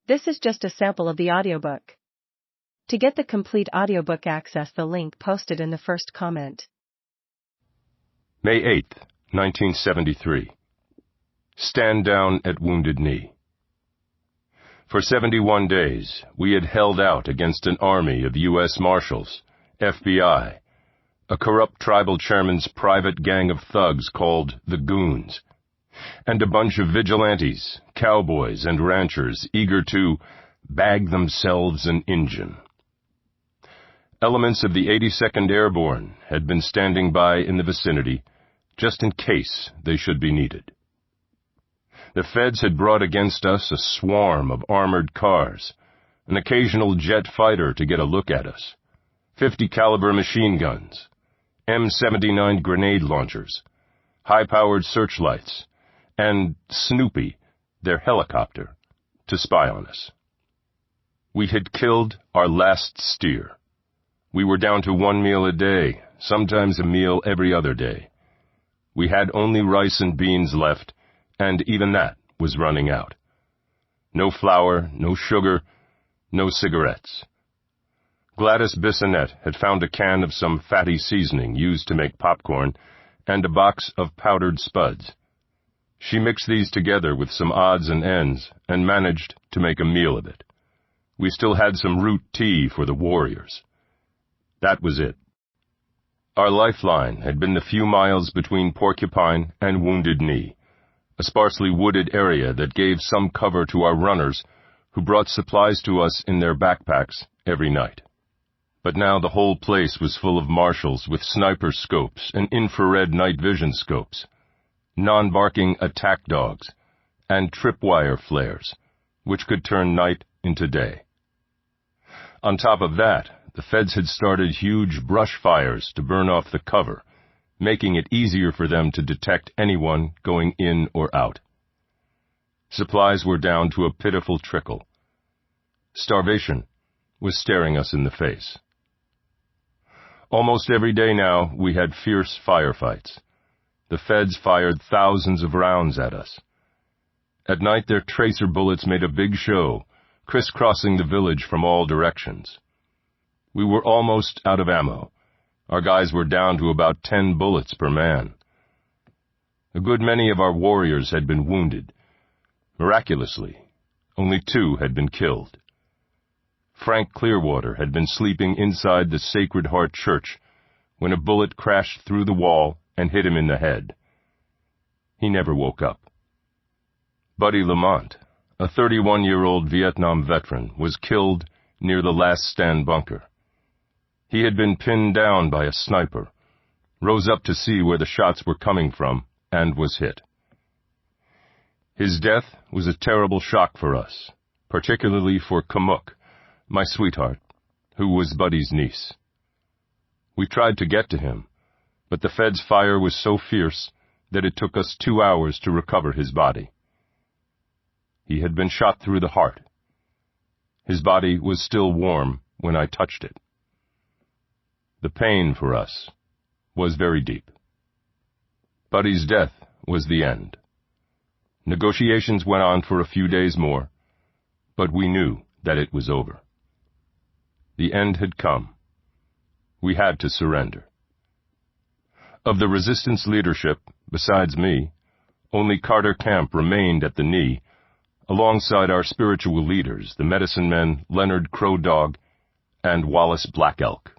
This is just a sample of the audiobook. To get the complete audiobook, access the link posted in the first comment. May 8th, 1973. Stand down at Wounded Knee. For 71 days, we had held out against an army of U.S. Marshals, FBI, a corrupt tribal chairman's private gang of thugs called the Goons, and a bunch of vigilantes, cowboys, and ranchers eager to bag themselves an Injun. Elements of the 82nd Airborne had been standing by in the vicinity, just in case they should be needed. The feds had brought against us a swarm of armored cars, an occasional jet fighter to get a look at us, 50-caliber machine guns, M79 grenade launchers, high-powered searchlights, and Snoopy, their helicopter, to spy on us. We had killed our last steer. We were down to 1 meal a day, sometimes a meal every other day. We had only rice and beans left, and even that was running out. No flour, no sugar, no cigarettes. Gladys Bissonette had found a can of some fatty seasoning used to make popcorn and a box of powdered spuds. She mixed these together with some odds and ends and managed to make a meal of it. We still had some root tea for the warriors. That was it. Our lifeline had been the few miles between Porcupine and Wounded Knee, a sparsely wooded area that gave some cover to our runners who brought supplies to us in their backpacks every night. But now the whole place was full of marshals with sniper scopes and infrared night vision scopes, non-barking attack dogs, and tripwire flares, which could turn night into day. On top of that, the feds had started huge brush fires to burn off the cover, making it easier for them to detect anyone going in or out. Supplies were down to a pitiful trickle. Starvation was staring us in the face. Almost every day now we had fierce firefights. The feds fired thousands of rounds at us. At night their tracer bullets made a big show, crisscrossing the village from all directions. We were almost out of ammo. Our guys were down to about 10 bullets per man. A good many of our warriors had been wounded. Miraculously, only 2 had been killed. Frank Clearwater had been sleeping inside the Sacred Heart Church when a bullet crashed through the wall and hit him in the head. He never woke up. Buddy Lamont, a 31-year-old Vietnam veteran, was killed near the Last Stand bunker. He had been pinned down by a sniper, rose up to see where the shots were coming from, and was hit. His death was a terrible shock for us, particularly for Kamuk, my sweetheart, who was Buddy's niece. We tried to get to him, but the feds' fire was so fierce that it took us 2 hours to recover his body. He had been shot through the heart. His body was still warm when I touched it. The pain for us was very deep. Buddy's death was the end. Negotiations went on for a few days more, but we knew that it was over. The end had come. We had to surrender. Of the resistance leadership, besides me, only Carter Camp remained at the knee, alongside our spiritual leaders, the medicine men Leonard Crow Dog and Wallace Black Elk.